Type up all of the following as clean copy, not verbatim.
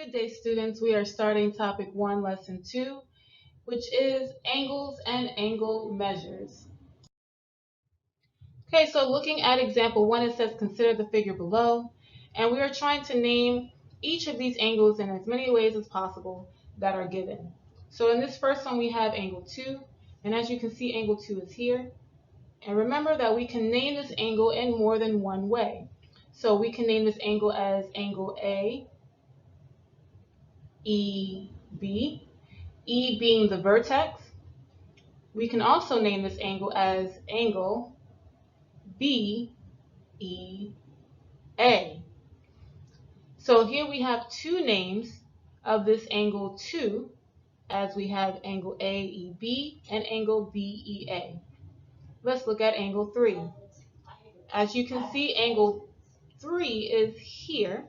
Good day, students. We are starting topic 1, lesson 2, which is angles and angle measures. Okay, so looking at example 1, it says consider the figure below, and we are trying to name each of these angles in as many ways as possible that are given. So in this first one, we have angle 2, and as you can see, angle 2 is here. And remember that we can name this angle in more than one way. So we can name this angle as angle A, E, B, E being the vertex. We can also name this angle as angle B, E, A. So here we have two names of this angle 2, as we have angle AEB and angle BEA. Let's look at angle 3. As you can see, angle 3 is here,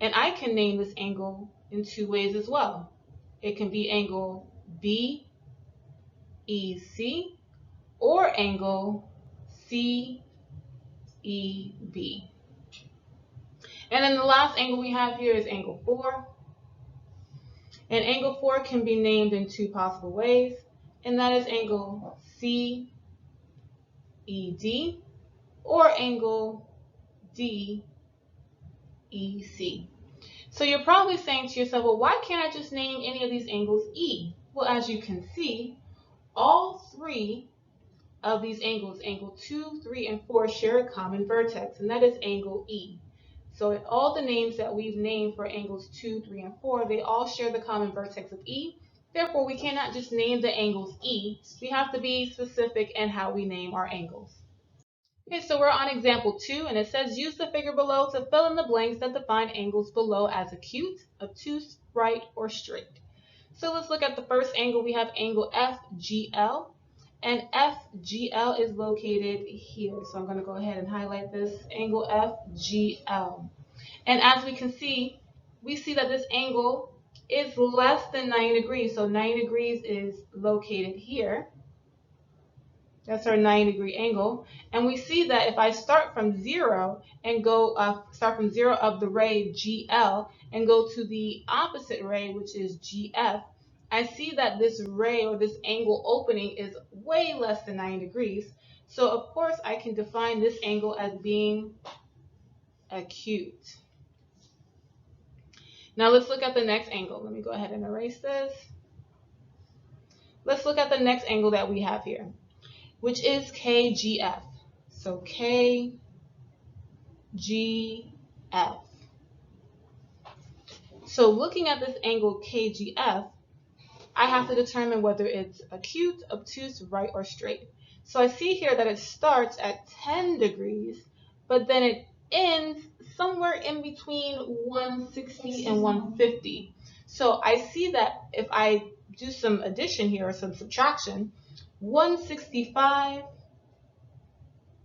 and I can name this angle in two ways as well. It can be angle BEC or angle CEB. And then the last angle we have here is angle 4. And angle 4 can be named in two possible ways, and that is angle CED or angle DEC. So you're probably saying to yourself, well, why can't I just name any of these angles E? Well, as you can see, all three of these angles, angle 2, 3, and 4, share a common vertex, and that is angle E. So in all the names that we've named for angles 2, 3, and 4, they all share the common vertex of E. Therefore, we cannot just name the angles E. We have to be specific in how we name our angles. Okay, so we're on example 2, and it says use the figure below to fill in the blanks that define angles below as acute, obtuse, right, or straight. So let's look at the first angle. We have angle FGL, and FGL is located here. So I'm going to go ahead and highlight this angle FGL. And as we can see, we see that this angle is less than 90 degrees. So 90 degrees is located here. That's our 90-degree angle. And we see that if I start from 0 and start from 0 of the ray GL and go to the opposite ray, which is GF, I see that this ray or this angle opening is way less than 90 degrees. So of course I can define this angle as being acute. Now let's look at the next angle. Let me go ahead and erase this. Let's look at the next angle that we have here, which is KGF. So KGF. So looking at this angle KGF, I have to determine whether it's acute, obtuse, right, or straight. So I see here that it starts at 10 degrees, but then it ends somewhere in between 160 and 150. So I see that if I do some addition here or some subtraction, 165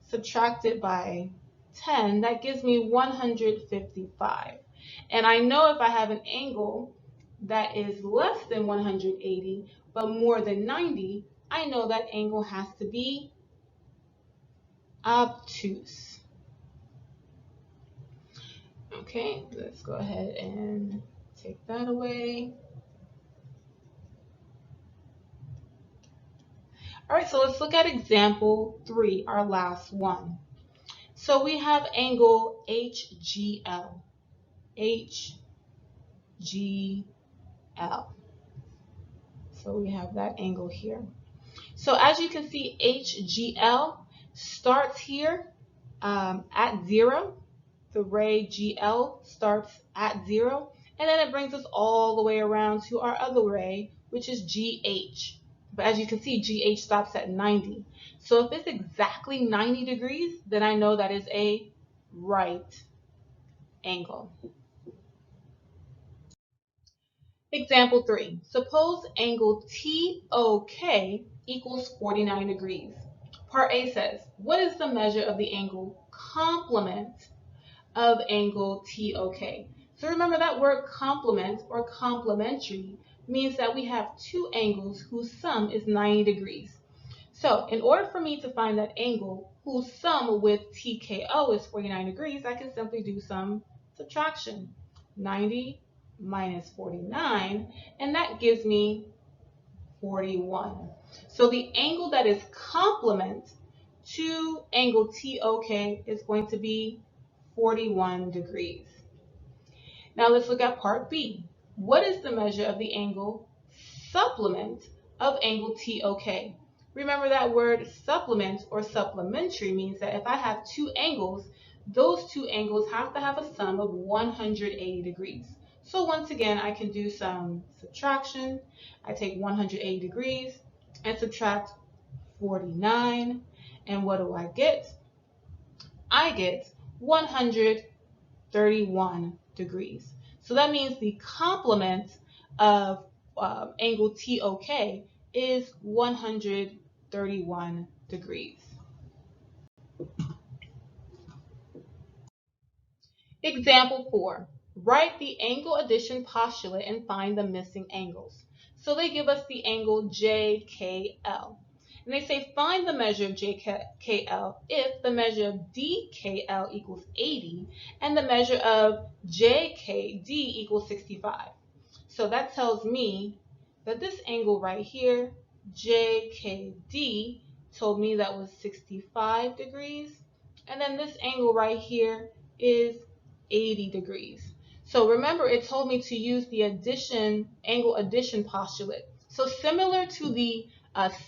subtracted by 10, that gives me 155. And I know if I have an angle that is less than 180 but more than 90, I know that angle has to be obtuse. Okay, let's go ahead and take that away. All right, so let's look at example 3, our last one. So we have angle HGL. HGL. So we have that angle here. So as you can see, HGL starts here at 0. The ray GL starts at 0, and then it brings us all the way around to our other ray, which is GH. But as you can see, GH stops at 90. So if it's exactly 90 degrees, then I know that is a right angle. Example 3. Suppose angle TOK equals 49 degrees. Part A says, what is the measure of the angle complement of angle TOK? So remember that word complement or complementary means that we have two angles whose sum is 90 degrees. So in order for me to find that angle whose sum with TKO is 49 degrees, I can simply do some subtraction. 90 minus 49, and that gives me 41. So the angle that is complement to angle TOK is going to be 41 degrees. Now let's look at part B. What is the measure of the angle supplement of angle TOK? Remember that word supplement or supplementary means that if I have two angles, those two angles have to have a sum of 180 degrees. So once again, I can do some subtraction. I take 180 degrees and subtract 49. And what do I get? I get 131 degrees. So that means the complement of angle TOK is 131 degrees. Example 4. Write the angle addition postulate and find the missing angles. So they give us the angle JKL. And they say find the measure of JKL if the measure of DKL equals 80 and the measure of JKD equals 65. So that tells me that this angle right here, JKD, told me that was 65 degrees. And then this angle right here is 80 degrees. So remember, it told me to use the angle addition postulate. So similar to the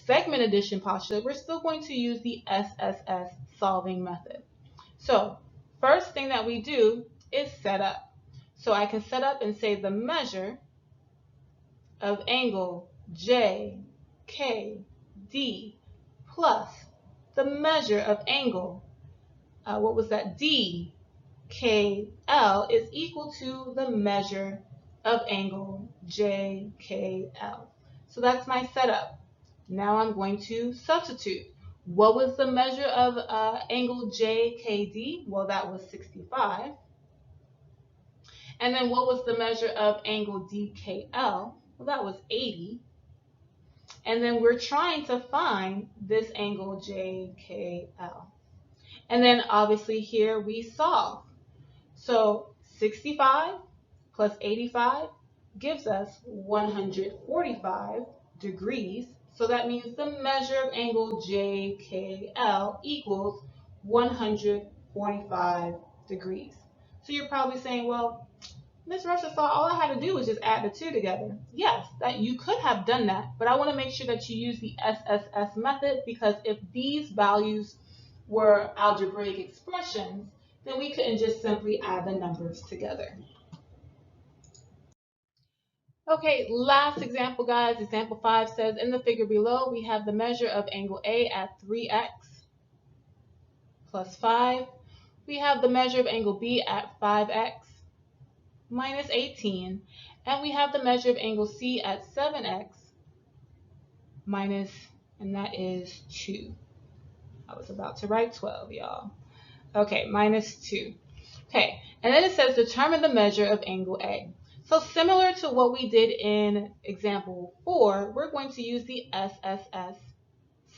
segment addition postulate, we're still going to use the SSS solving method. So first thing that we do is set up. So I can set up and say the measure of angle JKD plus the measure of angle, what was that, DKL is equal to the measure of angle JKL. So that's my setup. Now I'm going to substitute. What was the measure of angle JKD? Well, that was 65. And then what was the measure of angle DKL? Well, that was 80. And then we're trying to find this angle JKL. And then obviously here we solve. So 65 plus 85 gives us 145 degrees. So that means the measure of angle JKL equals 145 degrees. So you're probably saying, well, Ms. Rush-Lissade, all I had to do was just add the two together. Yes, that you could have done that, but I want to make sure that you use the SSS method, because if these values were algebraic expressions, then we couldn't just simply add the numbers together. Okay, last example, guys. Example 5 says, in the figure below, we have the measure of angle A at 3x plus 5. We have the measure of angle B at 5x minus 18. And we have the measure of angle C at 7x minus, and that is 2. I was about to write 12, y'all. Okay, minus 2. Okay, and then it says determine the measure of angle A. So similar to what we did in example 4, we're going to use the SSS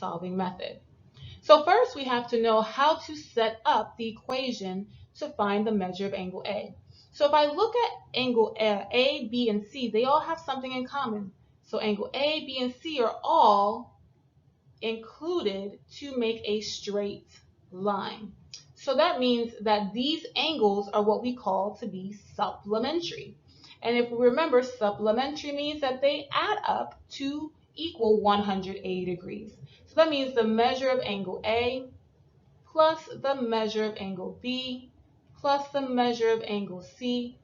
solving method. So first we have to know how to set up the equation to find the measure of angle A. So if I look at angle A, B, and C, they all have something in common. So angle A, B, and C are all included to make a straight line. So that means that these angles are what we call to be supplementary. And if we remember, supplementary means that they add up to equal 180 degrees. So that means the measure of angle A plus the measure of angle B plus the measure of angle C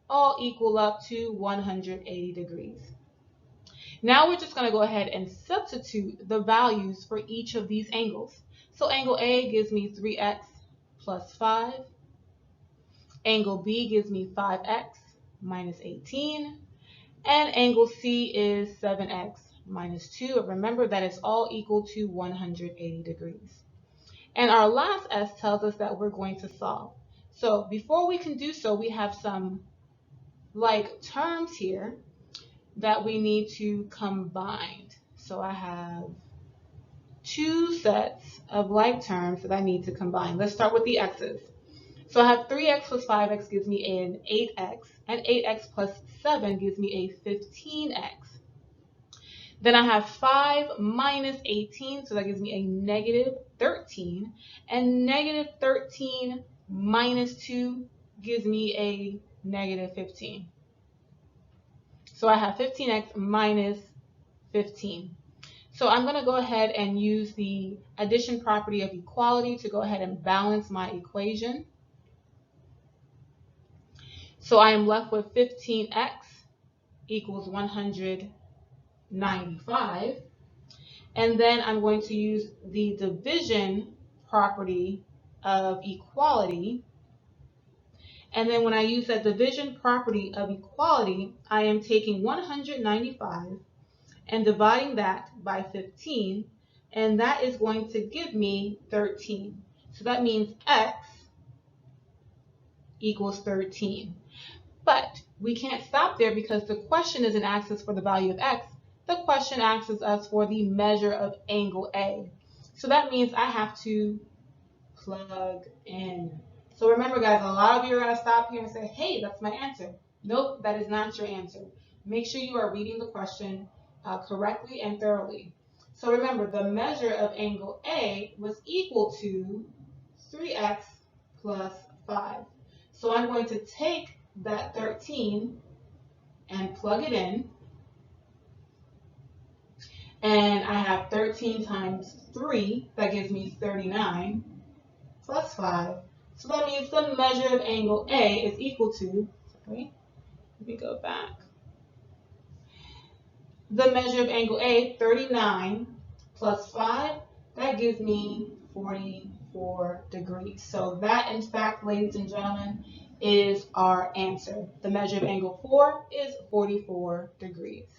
all equal up to 180 degrees. Now we're just going to go ahead and substitute the values for each of these angles. So angle A gives me 3x plus 5. Angle B gives me 5x minus 18. And angle C is 7x minus 2. Remember that it's all equal to 180 degrees. And our last S tells us that we're going to solve. So before we can do so, we have some like terms here that we need to combine. So I have two sets of like terms that I need to combine. Let's start with the x's. So I have 3x plus 5x gives me an 8x, and 8x plus 7 gives me a 15x. Then I have 5 minus 18, so that gives me a negative 13, and negative 13 minus 2 gives me a negative 15. So I have 15x minus 15. So I'm going to go ahead and use the addition property of equality to go ahead and balance my equation. So I am left with 15x equals 195. And then I'm going to use the division property of equality. And then when I use that division property of equality, I am taking 195 and dividing that by 15, and that is going to give me 13. So that means x equals 13. But we can't stop there because the question isn't asking us for the value of x. The question asks us for the measure of angle A. So that means I have to plug in. So remember, guys, a lot of you are going to stop here and say, hey, that's my answer. Nope, that is not your answer. Make sure you are reading the question correctly and thoroughly. So remember, the measure of angle A was equal to 3x plus 5. So I'm going to take that 13 and plug it in. And I have 13 times 3, that gives me 39, plus 5. So that means the measure of angle A is equal to, sorry, let me go back. The measure of angle A, 39, plus 5, that gives me 44 degrees. So that, in fact, ladies and gentlemen, is our answer. The measure of angle 4 is 44 degrees.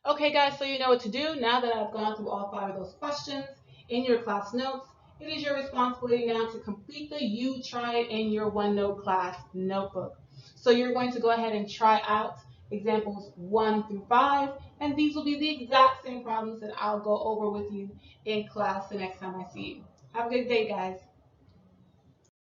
Okay, guys, so you know what to do. Now that I've gone through all 5 of those questions in your class notes, it is your responsibility now to complete the You Try It in Your OneNote class notebook. So you're going to go ahead and try out examples 1 through 5, and these will be the exact same problems that I'll go over with you in class the next time I see you. Have a good day, guys.